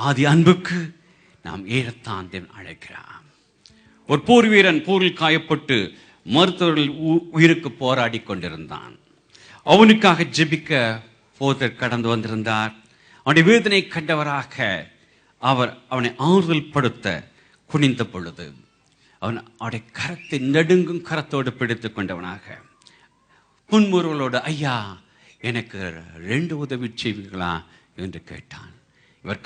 ஆதி அன்புக்கு நாம் ஏறத்தான் தேவன் அழைக்கிறான். ஒரு போர் வீரன் போரில் காயப்பட்டு மருத்துவர்கள் உயிருக்கு போராடி கொண்டிருந்தான். அவனுக்காக ஜெபிக்க போதர் கடந்து வந்திருந்தார். அவனுடைய வேதனை கண்டவராக அவர் அவனை ஆறுதல் படுத்த குனிந்த பொழுது அவனுடைய கரத்தை நடுங்கும் கரத்தோடு பிடித்து கொண்டவனாக புன்முறுவலோடு, ஐயா எனக்கு 2 உதவி செய்வீர்களா என்று கேட்டான். இவர்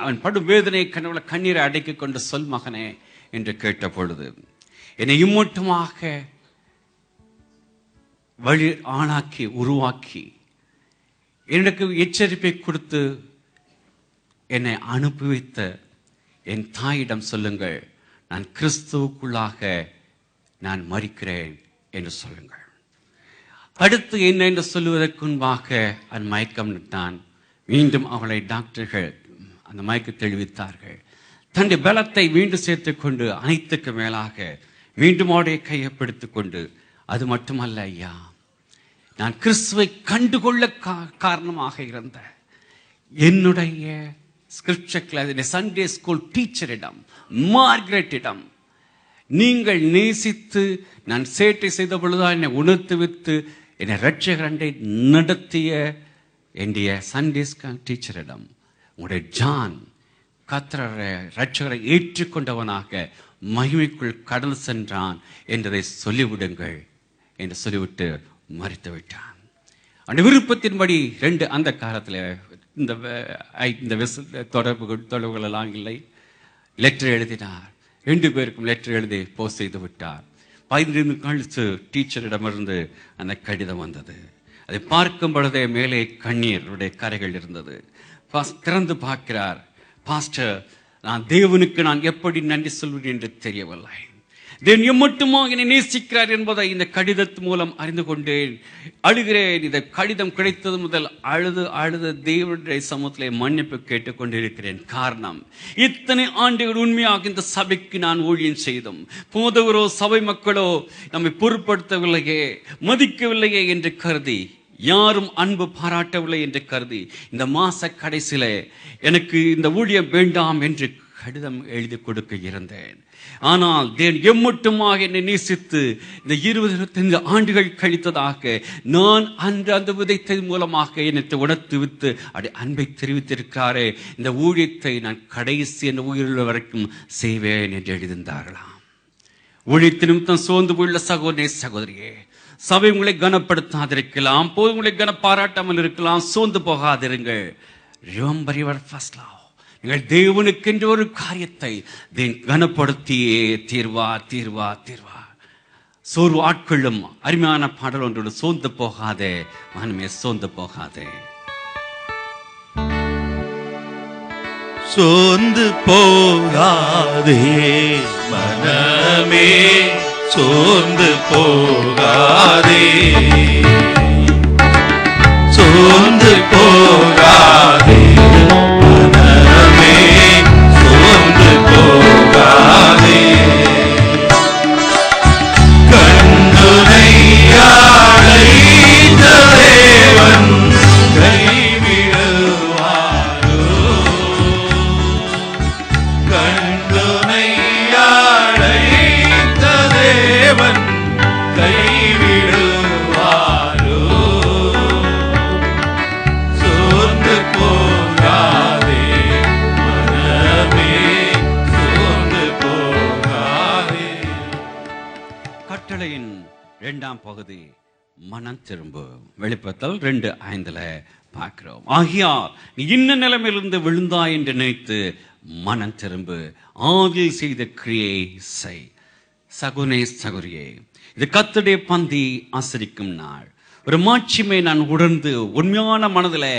அவன் படும் வேதனை கண்டவள கண்ணீரை அடக்கி கொண்டு, சொல் மகனே என்று கேட்ட பொழுது, என்னை இம்மட்டுமாக வழி ஆளாக்கி உருவாக்கி எனக்கு எச்சரிப்பை கொடுத்து என்னை அனுப்பி வைத்த என் தாயிடம் சொல்லுங்கள், நான் கிறிஸ்துவுக்குள்ளாக நான் மரிக்கிறேன் என்று சொல்லுங்கள். அடுத்து என்ன என்று சொல்லுவதற்கு முன்பாக அவன் மயக்கம் நிட்டான். மீண்டும் அவளை டாக்டர்கள் அந்த மயக்க தெளிவித்தார்கள். தன்னுடைய பலத்தை மீண்டும் சேர்த்துக் கொண்டு அனைத்துக்கு மேலாக மீண்டும் அவருடைய கையை பிடித்துக் கொண்டு, அது மட்டுமல்ல ஐயா, நான் கிறிஸ்துவை கண்டுகொள்ள காரணமாக இருந்த என்னுடைய ஸ்கிரிப்சர் கிளாஸ் சண்டே ஸ்கூல் டீச்சரிடம் மார்கரெட்டிடம் நீங்கள் நேசித்து நான் சேட்டை செய்த பொழுதுதான் என்னை உணர்த்து வைத்து என்னை ரட்சகரண்டை நடத்திய என்னுடைய சண்டே ஸ்கூல் டீச்சரிடம் உங்களுடைய ஜான் கர்த்தரை ரட்சகரை ஏற்றுக்கொண்டவனாக மகிமைக்குள் கடல் சென்றான் என்றதை சொல்லிவிடுங்கள் என்று சொல்லிவிட்டு மறித்து விட்டான். அந்த விருப்பத்தின்படி 2 அந்த காலத்தில் இந்த தொடர்புகள் எல்லாம் இல்லை. லெட்டர் எழுதினார். 2 பேருக்கும் லெட்டர் எழுதி போஸ்ட் செய்து விட்டார். 15 கழித்து டீச்சரிடமிருந்து அந்த கடிதம் வந்தது. அதை பார்க்கும் பொழுதே மேலே கண்ணீருடைய கரைகள் இருந்தது. திறந்து பார்க்கிறார். பாஸ்டர், நான் தேவனுக்கு நான் எப்படி நன்றி சொல்வேன் என்று தெரியவில்லை. தேவன் எம்மட்டுமா என்னை நேசிக்கிறார் என்பதை இந்த கடிதத்து மூலம் அறிந்து கொண்டேன். அழுகிறேன். இந்த கடிதம் கிடைத்தது முதல் அழுது தேவனுடைய சமூகத்திலே மன்னிப்பு கேட்டுக்கொண்டிருக்கிறேன். காரணம், இத்தனை ஆண்டுகள் உண்மையாக இந்த சபைக்கு நான் ஊழியம் செய்தோம். போதவரோ சபை மக்களோ நம்மை பொருட்படுத்தவில்லையே, மதிக்கவில்லையே என்று கருதி, யாரும் அன்பு பாராட்டவில்லை என்று கருதி, இந்த மாச கடைசியில எனக்கு இந்த ஊழியம் வேண்டாம் என்று கடிதம் எழுதி கொடுக்க இருந்தேன். ஆனால் தேவன் எம்மட்டுமாக என்னை நேசித்து இந்த 20-25 ஆண்டுகள் கழித்ததாக நான் அந்த விதைத்தது மூலமாக என்னை உணர்த்து வித்து அன்பை தெரிவித்திருக்காரே, இந்த ஊழியத்தை நான் கடைசி என்ற உயிருள்ள வரைக்கும் செய்வேன் என்று எழுதியிருந்தார்களாம். ஊழியத்து நிமித்தம் சோர்ந்து போயுள்ள சகோதரியே, சபை உங்களை கனப்படுத்தாதிருக்கலாம், போது உங்களை பாராட்டாமல் இருக்கலாம். சோர்ந்து போகாதிருங்கள். Remember your first love. நீங்கள் தேவனுக்கென்ற ஒரு காரியத்தை கனப்படுத்தியே தீர்வா. சோர்வு ஆட்களும் அருமையான பாடல் ஒன்றோடு, சோர்ந்து போகாதே மனமே, சோர்ந்து போகாதே. சோர்ந்து போகாதே மனமே, சோர்ந்து போகாதே, சோர்ந்து போகாதே மனமே, சோர்ந்து போகாதே. கண்டுனை அழைத்த தேவன் கைவிடுவாரோ, கண்டுனை அழைத்த தேவன் கைவிடுவாரோ. சோர்ந்து போகாதே மனமே, சோர்ந்து போகாதே. கட்டளையின் 2ஆம் பகுதி மனம் திரும்பு. வெளிப்படுத்தல் 2:5 பார்க்கிறோம். ஆகியால் நீ இன்ன நிலைமையிலிருந்து விழுந்தாய் என்று நினைத்து மனம் திரும்பு, ஆதில் செய்த கிரியை செய். சகோதரியே, இது கர்த்தருடைய பந்தி ஆசரிக்கும் நாள். ஒரு மாட்சிமை நான் உணர்ந்து உண்மையான மனதில்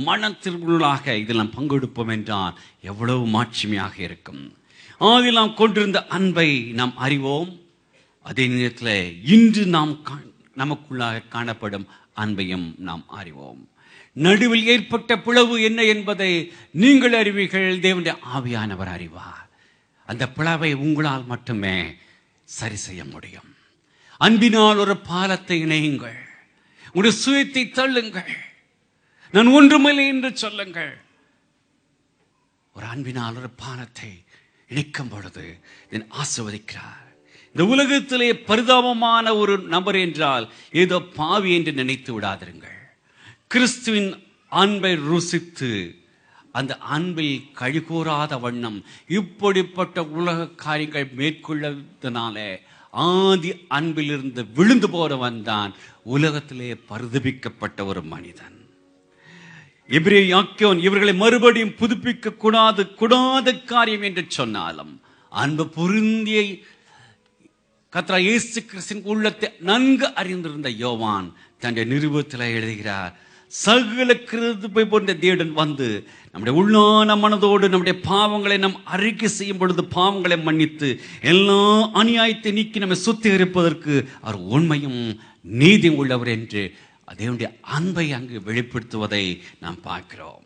மன திரும்புகளாக இதில் நாம் பங்கெடுப்போம் என்றால் எவ்வளவு மாட்சிமையாக இருக்கும். ஆதில் நாம் கொண்டிருந்த அன்பை நாம் அறிவோம். அதே நேரத்தில் இன்று நமக்குள்ளாக காணப்படும் அன்பையும் நாம் அறிவோம். நடுவில் ஏற்பட்ட பிளவு என்ன என்பதை நீங்கள் அறிவீர்கள், தேவனுடைய ஆவியானவர் அறிவார். அந்த பிளவை உங்களால் மட்டுமே சரி செய்ய முடியும். அன்பினால் ஒரு பாலத்தை இணையுங்கள். உங்களுடைய சுயத்தை தள்ளுங்கள். நான் ஒன்றுமில்லை என்று சொல்லுங்கள். ஒரு அன்பினால் ஒரு பானத்தை இணைக்கும் பொழுது ஆசீர்வதிக்கிறார். இந்த உலகத்திலே பரிதாபமான ஒரு நபர் என்றால் ஏதோ பாவி என்று நினைத்து விடாதிருங்கள். கிறிஸ்துவின் அன்பை ருசித்து அந்த அன்பில் கழிகூறாத வண்ணம் இப்படிப்பட்ட உலக காரியங்கள் மேற்கொள்ளதுனால ஆதி அன்பிலிருந்து விழுந்து போறவன் தான் உலகத்திலே பரிதபிக்கப்பட்ட ஒரு மனிதன். எபிரேயன் இவர்களை மறுபடியும் புதுப்பிக்க கூடாத காரியம் என்று சொன்னாலும் அன்பு பொருந்திய கர்த்தர் இயேசு கிறிஸ்துவின் உள்ளத்தை நன்கு அறிந்திருந்த யோவான் தன்னுடைய நிருபத்தில் எழுதுகிறார், சகல கிருபை போன்ற தேவன் வந்து நம்முடைய உள்ளான மனதோடு நம்முடைய பாவங்களை நாம் அறிக்கை செய்யும் பொழுது பாவங்களை மன்னித்து எல்லா அநியாயத்தை நீக்கி நம்மை சுத்திகரிப்பதற்கு அவர் உண்மையும் நீதியும் உள்ளவர் என்று தேவனுடைய அன்பை அங்கு வெளிப்படுத்துவதை நாம் பார்க்கிறோம்.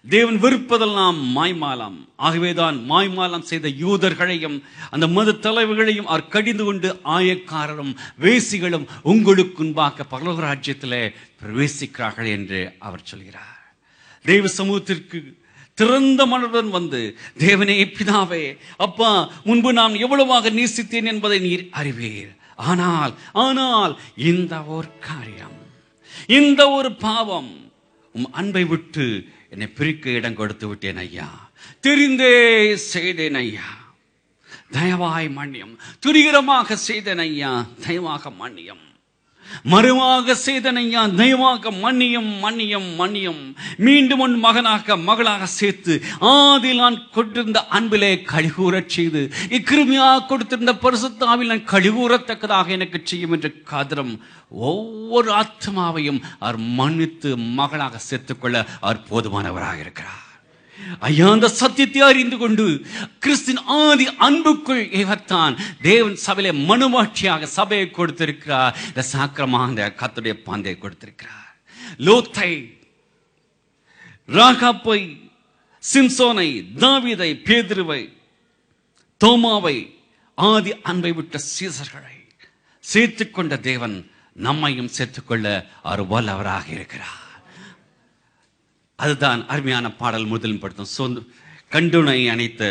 தேவன் வெறுப்பதெல்லாம் மாய்மாலம். ஆகவேதான் மாய்மாலம் செய்த யூதர்களையும் அந்த மத தலைவர்களையும் அவர் கடிந்து கொண்டு ஆயக்காரரும் வேசிகளும் உங்களுக்கு முன்பாக பரலோக ராஜ்யத்திலே பிரவேசிக்கிறார்கள் என்று அவர் சொல்கிறார். தேவ சமூகத்திற்கு திறந்த மனதுடன் வந்து, தேவனே பிதாவே, அப்பா, முன்பு நான் எவ்வளவாக நேசித்தேன் என்பதை நீர் அறிவீர். ஆனால் இந்த ஒரு காரியம், இந்த ஒரு பாவம் உம் அன்பை விட்டு என்னை பிரிக்க இடம் கொடுத்து விட்டேன் ஐயா. தெரிந்தே செய்தேன் ஐயா, தயவாய் மன்னியம். துரிகரமாக செய்தேன் ஐயா, தயவாக மன்னியம். மறுவாக செய்தேன் ஐயா, தயவாக மன்னியம் மன்னியம் மன்னியம். மீண்டும் உன் மகளாக சேர்த்து ஆதில் நான் கொண்டிருந்த அன்பிலே கழிகூறச் செய்து இக்கிருமியாக கொடுத்திருந்த பரிசுத்த ஆவியில் நான் கழிகூறத்தக்கதாக எனக்கு செய்யும் என்று காதரம் ஒவ்வொரு ஆத்மாவையும் அவர் மன்னித்து மகளாக சேர்த்துக்கொள்ள அவர் போதுமானவராக இருக்கிறார். ஐயா, அந்த சத்தியத்தை அறிந்து கொண்டு கிறிஸ்தின் ஆதி அன்புக்குள் இவர்தான் தேவன் சபையிலே மனுமாட்சியாக சபையை கொடுத்திருக்கிறார். இந்த சாக்கிரமாக கர்த்தருடைய பாந்தை கொடுத்திருக்கிறார். லோத்தை, ராகாப்பை, சிம்சோனை, தாவீதை, பேதுருவை, தோமாவை, ஆதி அன்பை விட்ட சீசர்களை சேர்த்துக்கொண்ட தேவன் நம்மையும் சேர்த்துக்கொள்ள அவர் வல்லவராக இருக்கிறார். அதுதான் அருமையான பாடல் முதலில் படுத்தும். கண்டுனை அணைத்த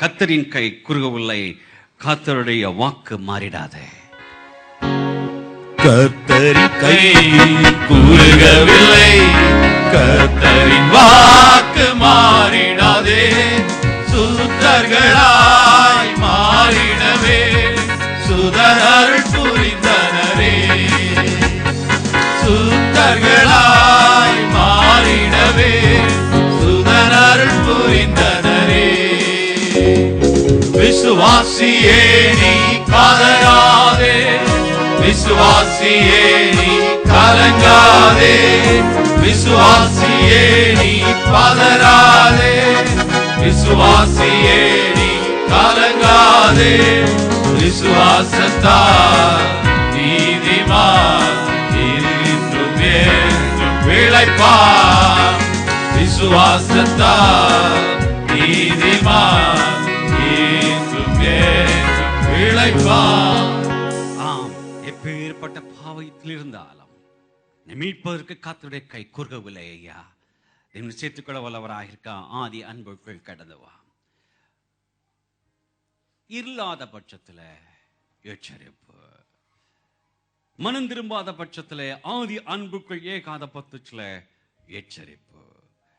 கர்த்தரின் கை குறுகவில்லை, கர்த்தருடைய வாக்கு மாறிடாதே. கர்த்தரின் கை குறுகவில்லை, கர்த்தரின் வாக்கு மாறிடாதே. சுத்தர்களாய் மாறிடவே சுதரருள் புரிந்தனரே. சுத்தர்களாய் மாறிடவே சுதரருள் புரிந்தனரே. விசுவாசியே நீ கலங்காதே, விசுவாசியே நீ கலங்காதே, விசுவாசியே நீ பதறாதே, விசுவாசியே நீ கலங்காதே. விசுவாசத்தால் நீதிமான் இன்றும் என்றும் பிழைப்பான். விசுவாசத்தால் நீதிமான் இன்றும் என்றும் பிழைப்பான். ஆம், எப்பேற்பட்ட பாவத்தில் இருந்தாலும் மீட்பதற்கு கர்த்தருடைய கை குறுகவில்லை ஐயா. சேர்த்துக்கொள்ள வல்லவராக இருக்கா. ஆதி அன்புக்குள் கடந்துவா. இல்லாத பட்சத்துல எச்சரிப்பு, மனம் திரும்பாத பட்சத்துல ஆதி அன்புக்குள் ஏகாத பட்சத்துல எச்சரிப்பு.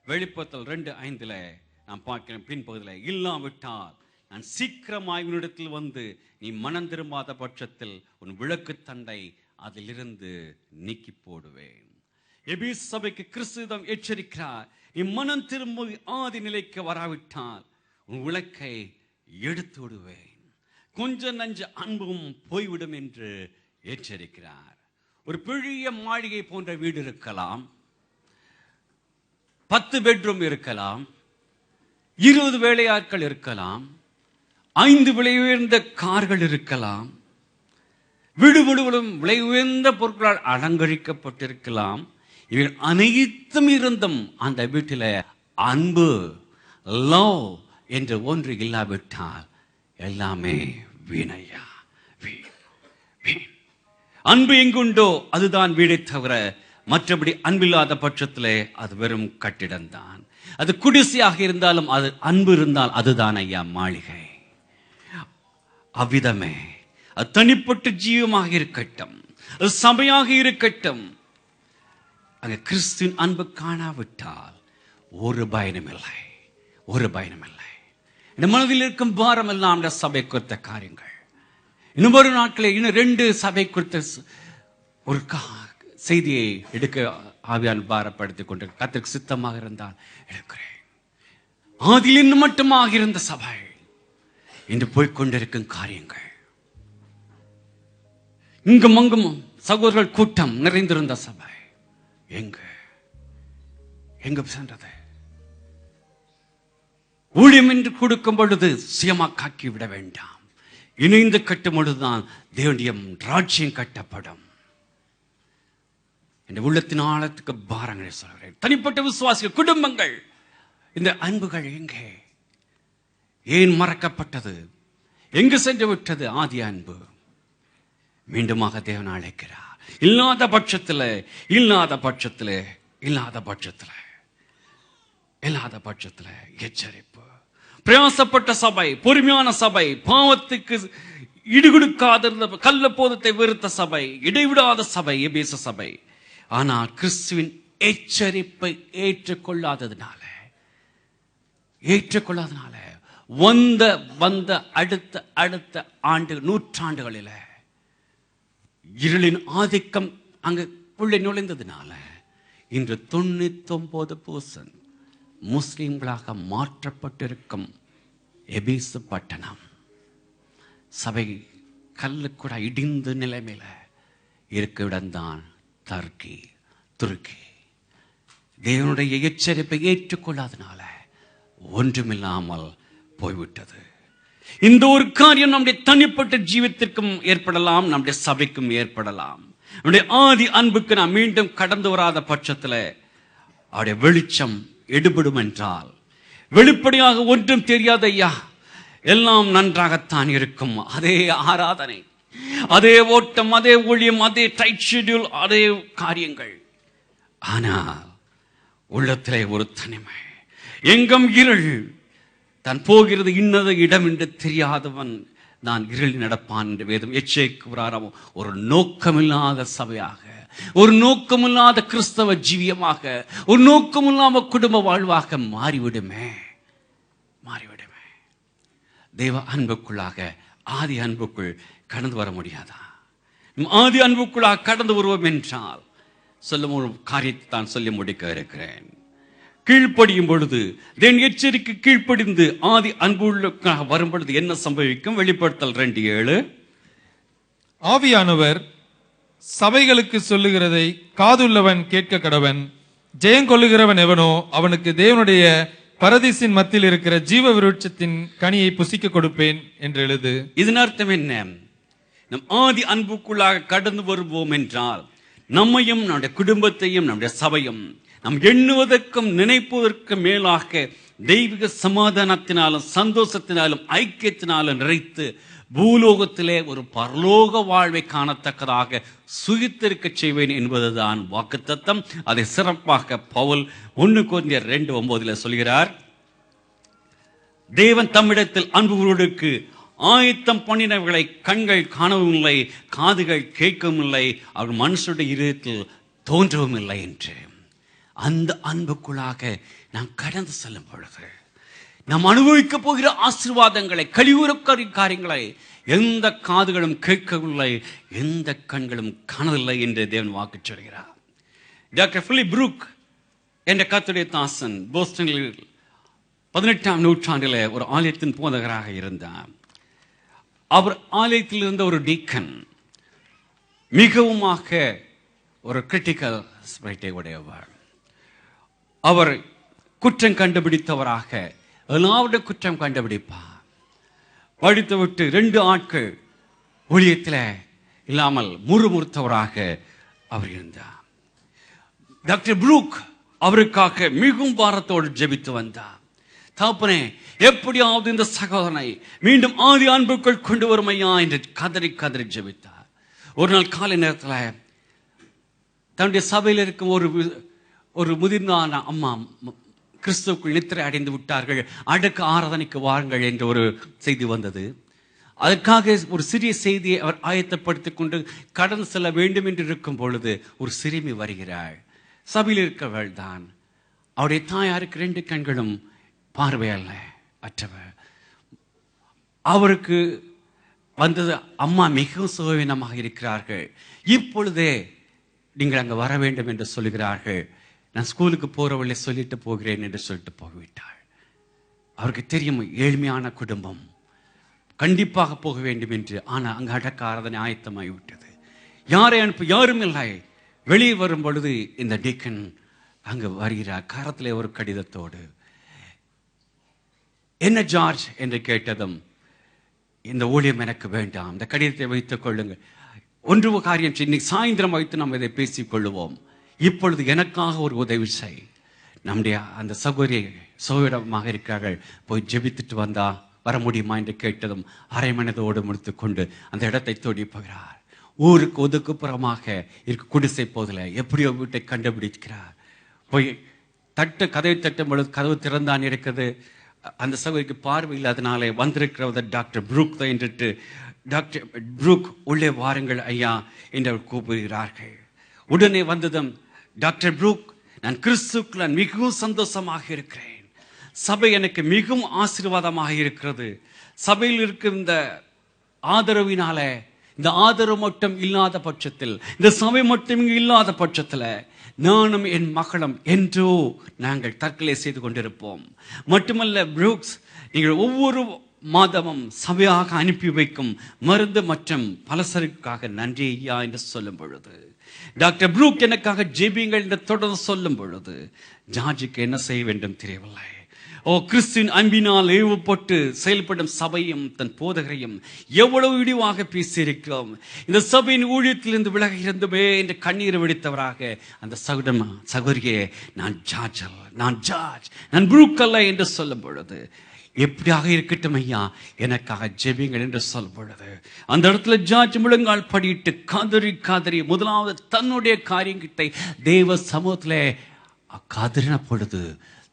வெளிப்படுத்தல் 2:5 நான் பார்க்கிறேன் பின்பகுதியில், இல்லாவிட்டால் நான் சீக்கிரமாய் உன்னிடத்தில் வந்து நீ மனம் திரும்பாத பட்சத்தில் உன் விளக்கு தண்டை அதிலிருந்து நீக்கி போடுவேன். எபேசு சபைக்கு கிறிஸ்துவிடம் எச்சரிக்கிறார், நீ மனம் திரும்ப ஆதி நிலைக்கு வராவிட்டால் உன் விளக்கை எடுத்து விடுவேன், கொஞ்ச நஞ்ச அன்பும் போய்விடும் என்று எச்சரிக்கிறார். ஒரு பெரிய மாளிகை போன்ற வீடு இருக்கலாம், 10 பெட்ரூம் இருக்கலாம், 20 வேலையாட்கள் இருக்கலாம், 5 விலை உயர்ந்த கார்கள் இருக்கலாம், வீடு முழுவதும் விலை உயர்ந்த பொருட்களால் அலங்கரிக்கப்பட்டிருக்கலாம். இவை அனைத்தும் இருந்தும் அந்த வீட்டில் அன்பு, லவ் என்று ஒன்று இல்லாவிட்டால் எல்லாமே வீணையா, வீண். அன்பு எங்குண்டோ அதுதான் வீடை தவிர மற்றபடி அன்பில்லாத பட்சத்திலே அது வெறும் கட்டிடம்தான். அது குடிசையாக இருந்தாலும் அது அன்பு இருந்தால் அதுதான் ஐயா மாளிகை. அவ்விதமே அது தனிப்பட்ட ஜீவமாக இருக்கட்டும், அது சபையாக இருக்கட்டும், அங்க கிறிஸ்துவின் அன்பு காணாவிட்டால் ஒரு பயனுமில்லை, ஒரு பயனுமில்லை. இந்த மனதில் இருக்கும் பாரம் எல்லாம் இந்த சபை குறித்த காரியங்கள். இன்னும் ஒரு நாட்களே இன்னும் 2 சபை குறித்த ஒரு செய்தியை எடுக்க ஆவியான் பாரப்படுத்திக் கொண்டு கர்த்தருக்கு சித்தமாக இருந்தால் எடுக்கிறேன். ஆதியில் இன்னும் மட்டுமாக இருந்த சபை இன்று போய்கொண்டிருக்கும் காரியங்கள், இங்கும் அங்கும் சகோதரர்கள் கூட்டம் நிறைந்திருந்த சபை எங்க சென்றது? ஊழியம் என்று கொடுக்கும் பொழுது சுயமா காக்கி விட வேண்டாம். இணைந்து கட்டும் பொழுதுதான் தேவனுடைய ராஜ்யம் கட்டப்படும். இந்த உள்ளத்தின் ஆழத்துக்கு பாரங்களை சொல்கிறேன். தனிப்பட்ட விசுவாசிகள், குடும்பங்கள், இந்த அன்புகள் எங்கே? ஏன் மறக்கப்பட்டது? எங்கு சென்று விட்டது ஆதி அன்பு? மீண்டுமாக தேவன் அழைக்கிறார். இல்லாத பட்சத்தில் எச்சரிப்பு. பிரயாசப்பட்ட சபை, பொறுமையான சபை, பாவத்துக்கு இடுகொடுக்காதிருந்த, கள்ள போதத்தை வெறுத்த சபை, இடைவிடாத சபை எபேசு சபை. ஆனால் கிறிஸ்துவின் எச்சரிப்பை ஏற்றுக்கொள்ளாததுனால வந்த அடுத்த நூற்றாண்டுகளில் இருளின் ஆதிக்கம் அங்கு உள்ளே நுழைந்ததுனால இன்று 99% முஸ்லிம்களாக மாற்றப்பட்டிருக்கும் எபேசு பட்டணம் சபை கல்லு கூட இடிந்த நிலைமையில இருக்க இடம்தான் துருக்கி. தேவனுடைய எச்சரிப்பை ஏற்றுக்கொள்ளாதனால ஒன்றுமில்லாமல் போய்விட்டது. இந்த ஒரு காரியம் நம்முடைய தனிப்பட்ட ஜீவித்திற்கும் ஏற்படலாம், நம்முடைய சபைக்கும் ஏற்படலாம். நம்முடைய ஆதி அன்புக்கு நாம் மீண்டும் கடந்து வராத பட்சத்தில் அவருடைய வெளிச்சம் எடுபடும் என்றால், வெளிப்படையாக ஒன்றும் தெரியாத ஐயா, எல்லாம் நன்றாகத்தான் இருக்கும், அதே ஆராதனை, அதே ஓட்டம், அதே ஊழியம், அதே டைட் ஷெட்யூல், அதே காரியங்கள். ஆனால் உள்ளத்திலே ஒரு தனிமை, எங்கும் இருள், தான் போகிறது இன்னது இடம் என்று தெரியாதவன் நான் இருளில் நடப்பான் என்று வேதம் எச்சரிக்கிறாராம். ஒரு நோக்கமில்லாத சபையாக, ஒரு நோக்கமில்லாத கிறிஸ்தவ ஜீவியமாக, ஒரு நோக்கமில்லாத குடும்ப வாழ்வாக மாறிவிடுமே. தேவ அன்புக்குள்ளாக, ஆதி அன்புக்குள் கடந்து வர முடியாதா? ஆதி அன்புக்குள்ளாக கடந்து வருவோம் என்றால் சொல்லும் ஒரு காரியத்தை தான் சொல்லி முடிக்க இருக்கிறேன். கீழ்ப்படியும் பொழுது, தேவன் எச்சரிக்கை கீழ்ப்படிந்து ஆதி அன்புள்ளாக வரும் பொழுது என்ன சம்பவிக்கும்? வெளிப்படுத்தல் 2:7. ஆவியானவர் சபைகளுக்கு சொல்லுகிறதை காதுள்ளவன் கேட்க கடவன். ஜெயங்கொள்ளுகிறவன் எவனோ அவனுக்கு தேவனுடைய பரதீசின் மத்தியில் இருக்கிற ஜீவ விருட்சத்தின் கனியை புசிக்க கொடுப்பேன் என்று எழுது. இதன் அர்த்தம் என்ன? நம் ஆதி அன்புக்குள்ளாக கடந்து வருவோம் என்றால் நம்மையும் நம்முடைய குடும்பத்தையும் நம்முடைய சபையும் நம் எண்ணுவதற்கும் நினைப்பதற்கும் மேலாக தெய்வீக சமாதானத்தினாலும் சந்தோஷத்தினாலும் ஐக்கியத்தினாலும் நிறைத்து பூலோகத்திலே ஒரு பரலோக வாழ்வை காணத்தக்கதாக சுகித்திருக்க செய்வேன் என்பதுதான் வாக்குத்தத்தம். அதை சிறப்பாக பவுல் 1 கொரிந்தியர் 2:9 சொல்கிறார். தேவன் தம்மிடத்தில் அன்புகளுக்கு ஆயத்தம் பண்ணினவர்களை கண்கள் காணவும் இல்லை, காதுகள் கேட்கவும் இல்லை, அவர் மனுஷனுடைய இதயத்தில் தோன்றவும் இல்லை என்று. அந்த அன்புக்குள்ளாக நாம் கடந்து செல்லும் பொழுது நாம் அனுபவிக்க போகிற ஆசீர்வாதங்களை, கழிவுறக்காரி காரியங்களை எந்த காதுகளும் கேட்கவில்லை, எந்த கண்களும் காணவில்லை என்று தேவன் வாக்கு சொல்கிறார். டாக்டர் பிலிப் ப்ரூக் என்ற கர்த்தருடைய தாசன் போஸ்டனில் 18ஆம் நூற்றாண்டில் ஒரு ஆலயத்தின் போதகராக இருந்தார். அவர் ஆலயத்தில் இருந்த ஒரு டீக்கன், மிகவுமாக ஒரு கிரிட்டிக்கல் ஸ்பிரிட்டை உடையவர். அவர் குற்றம் கண்டுபிடித்தவராக எல்லாருடைய குற்றம் கண்டுபிடிப்பார். படித்து விட்டு 2 ஆட்கள் ஊழியத்தில் இல்லாமல் முறுமுறுத்தவராக அவர் இருந்தார். டாக்டர் ப்ரூக் அவருக்காக மிகவும் பாரத்தோடு ஜெபித்து வந்தார். தகப்பனே, எப்படியாவது இந்த சகோதரனை மீண்டும் ஆதி அன்புக்குள் கொண்டு வருமையா என்று கதறி ஜெபித்தார். ஒரு நாள் காலை நேரத்தில் தன்னுடைய சபையில் இருக்கும் ஒரு முதிர்ந்த அம்மா கிறிஸ்துவுக்குள் நித்திரை அடைந்து விட்டார்கள், அடக்க ஆராதனைக்கு வாருங்கள் என்ற ஒரு செய்தி வந்தது. அதற்காக ஒரு சிறிய செய்தியை அவர் ஆயத்தப்படுத்திக் கொண்டு கடந்து செல்ல வேண்டும் என்று இருக்கும் பொழுது ஒரு சிறுமி வருகிறாள். சபையில் இருக்கவள் தான். அவருடைய தாயாருக்கு 2 கண்களும் பார்வையல்ல, அற்றவர். அவருக்கு வந்தது, அம்மா மிகவும் சுகவீனமாக இருக்கிறார்கள், இப்பொழுதே நீங்கள் அங்கே வர வேண்டும் என்று சொல்லுகிறார்கள். நான் ஸ்கூலுக்கு போறவளை சொல்லிட்டு போகிறேன் என்று சொல்லிட்டு போய்விட்டாள். அவருக்கு தெரியும் ஏழ்மையான குடும்பம், கண்டிப்பாக போக வேண்டும் என்று. ஆனால் அங்கு அடக்க ஆராதனை ஆயத்தமாகிவிட்டது. யாரை அனுப்ப யாரும் இல்லை. வெளியே வரும் பொழுது இந்த டீக்கன் அங்கு வருகிறார், கரத்திலே ஒரு கடிதத்தோடு. என்ன ஜார்ஜ் என்று கேட்டதும், இந்த ஊழியம் எனக்கு வேண்டாம், இந்த கடிதத்தை வைத்துக் கொள்ளுங்கள். ஒன்று காரியம், இன்னைக்கு சாயந்திரம் வைத்து நாம் இதை பேசிக் கொள்ளுவோம். இப்பொழுது எனக்காக ஒரு உதவி செய். நம்முடைய அந்த சகோதரமாக இருக்கிறார்கள், போய் ஜெபித்துட்டு வந்தா வர முடியுமா என்று கேட்டதும் அரை மனதோடு முடித்துக்கொண்டு அந்த இடத்தை தேடி போகிறார். ஊருக்கு ஒதுக்குப்புறமாக இருக்க குடிசை போதில் எப்படியோ வீட்டை கண்டுபிடிக்கிறார். போய் கதவை தட்டும் பொழுது கதவு திறந்தான் இருக்கிறது. அந்த சகோதரிக்கு பார்வை இல்லாதனாலே வந்திருக்கிறவர் டாக்டர் ப்ரூக் தான் என்றிட்டு, டாக்டர் ப்ரூக் உள்ளே வாருங்கள் ஐயா என்று கூப்பிடுகிறார்கள். உடனே வந்ததும், டாக்டர் ப்ரூக், நான் கிறிஸ்துக்குள் மிகவும் சந்தோஷமாக இருக்கிறேன், சபை எனக்கு மிகவும் ஆசீர்வாதமாக இருக்கிறது. சபையில் இருக்கும் இந்த ஆதரவினால, இந்த ஆதரவு மட்டும் இல்லாத பட்சத்தில், இந்த சபை மட்டும் இல்லாத பட்சத்தில் நானும் என் மகளும் என்றோ நாங்கள் தற்கொலை செய்து கொண்டிருப்போம். மட்டுமல்ல ப்ரூக்ஸ், நீங்கள் ஒவ்வொரு மாதமும் சபையாக அனுப்பி வைக்கும் மருந்து மற்றும் பலசருக்காக நன்றி ஐயா என்று சொல்லும் பொழுது, டாக்டர் ப்ரூக் எனக்காக ஜெபிங்கள் என்று தொடர்ந்து சொல்லும் பொழுது, ஜார்ஜுக்கு என்ன செய்ய வேண்டும் தெரியவில்லை. கிறிஸ்துவின் அன்பினால் ஏவப்பட்டு செயல்படும் சபையும் தன் போதகரையும் எவ்வளவு இழிவாக பேசியிருக்கிறோம். இந்த சபையின் ஊழியத்திலிருந்து விலக இருந்துமே என்று கண்ணீர் வெடித்தவராக அந்த சகோதரியே, நான் ஜார்ஜ், நான் ப்ரூக் அல்ல என்று சொல்லும் பொழுது, எப்படியாக இருக்கட்டும் ஐயா எனக்காக ஜெபிங்கள் என்று சொல்லும் பொழுது, அந்த இடத்துல ஜார்ஜ் முழங்கால் படியிட்டு காதறி முதலாவது தன்னுடைய காரியத்தை தேவ சமூகத்தில் காதறின பொழுது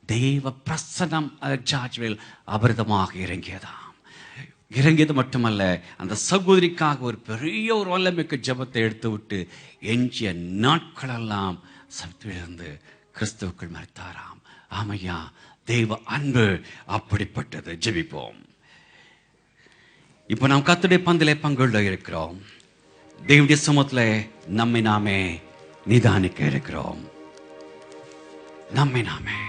தெய்வ பிரசன்னம் ஜார்ஜ்வேல் அபரிதமாக இறங்கியது மட்டுமல்ல, அந்த சகோதரிக்காக ஒரு பெரிய ஒரு வல்லமைக்கு ஜெபத்தை எடுத்து விட்டு எஞ்சிய நாட்களெல்லாம் சத்திலிருந்து கிறிஸ்துவுக்குள் மரித்தாராம். ஆமையா, தெய்வ அன்பு அப்படிப்பட்டது. ஜெபிப்போம். இப்போ நாம் கர்த்தருடைய பந்திலே பங்குள்ள இருக்கிறோம். தேவனுடைய சமூகத்தில் நம்மை நாமே நிதானிக்க இருக்கிறோம். நம்மை நாமே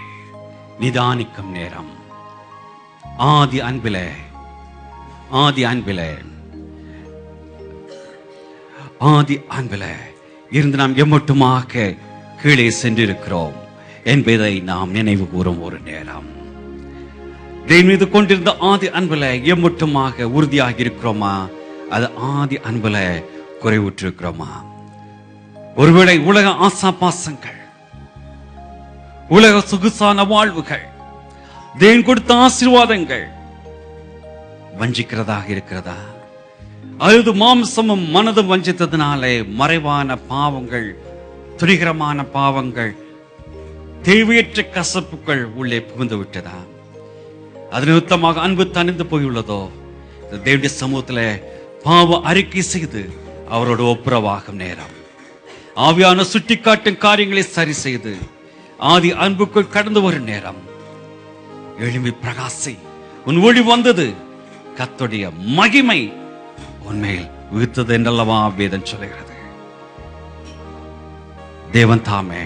நிதானிக்கும் நேரம். ஆதி அன்பிலே இருந்து நாம் எம்மட்டுமாக கீழே சென்றிருக்கிறோம் என்பதை நாம் நினைவு கூறும் ஒரு நேரம். தேவன் மீது கொண்டிருந்த ஆதி அன்பில் எம்மட்டுமாக உறுதியாக இருக்கிறோமா? அது ஆதி அன்பில் குறைவுற்றிருக்கிறோமா? ஒருவேளை உலக ஆசாபாசங்கள், உலக சொகுசான வாழ்வுகள், தேவன் கொடுத்த ஆசீர்வாதங்கள் வஞ்சிக்கிறதாக இருக்கிறதா? அல்லது மாம்சமும் மனதும் வஞ்சித்ததினாலே மறைவான பாவங்கள், துணிகரமான பாவங்கள், தேவையற்ற கசப்புகள் உள்ளே புகுந்து விட்டதா? அது நிமித்தமாக அன்பு தணிந்து போயுள்ளதோ? தேவனுடைய சமூகத்தில் பாவ அறிக்கை செய்து அவரோட ஒப்புரவாகும் நேரம். ஆவியான சுட்டிக்காட்டும் காரியங்களை சரி செய்து ஆதி அன்புக்குள் கடந்து வரும் நேரம். எழும்பி பிரகாசி, உன் ஒளி வந்தது, கர்த்தருடைய மகிமை உன்மேல் உயிர்த்தது என்றல்லவா வேதம் சொல்லுகிறது. தேவன் தாமே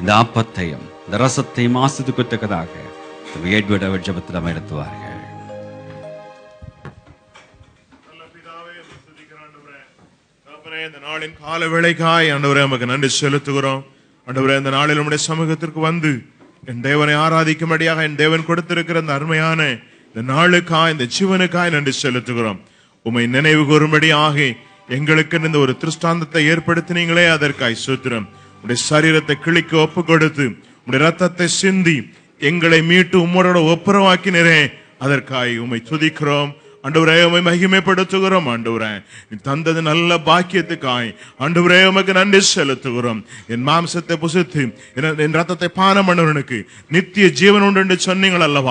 இந்த அப்பத்தையும் இந்த ரசத்தையும் ஆசித்துக்கத்தக்கதாக ஜபத்தில் அமைத்துவார்கள். இந்த நாளின் கால வேளைக்காய் ஆண்டவரே நமக்கு நன்றி செலுத்துகிறோம். ஆண்டவரே, இந்த நாளில் நம்முடைய சமூகத்திற்கு வந்து என் தேவனை ஆராதிக்கும்படியாக என் தேவன் கொடுத்திருக்கிற இந்த அருமையான இந்த நாளுக்காய், இந்த ஜீவனுக்காய் நன்றி செலுத்துகிறோம். உம்மை நினைவு கூறும்படியாக எங்களுக்கு இந்த ஒரு திருஷ்டாந்தத்தை ஏற்படுத்தினீங்களே, அதற்காய் ஸ்தோத்திரம். உடைய சரீரத்தை கிழிக்கு ஒப்பு கொடுத்து உடைய ரத்தத்தை சிந்தி எங்களை மீட்டு உம்மோட ஒப்புரவாக்கினரே, அதற்காய் உம்மை துதிக்கிறோம், ஆண்டவரே உம்மை மகிமைப்படுத்துகிறோம். ஆண்டவரே நீ தந்தது நல்ல பாக்கியத்துக்காய் ஆண்டவரே உமக்கு நன்றி செலுத்துகிறோம். என் மாம்சத்தை புசித்து என் ரத்தத்தை பானம் பண்ணவனுக்கு நித்திய ஜீவன் உண்டு என்று சொன்னீங்கள் அல்லவா?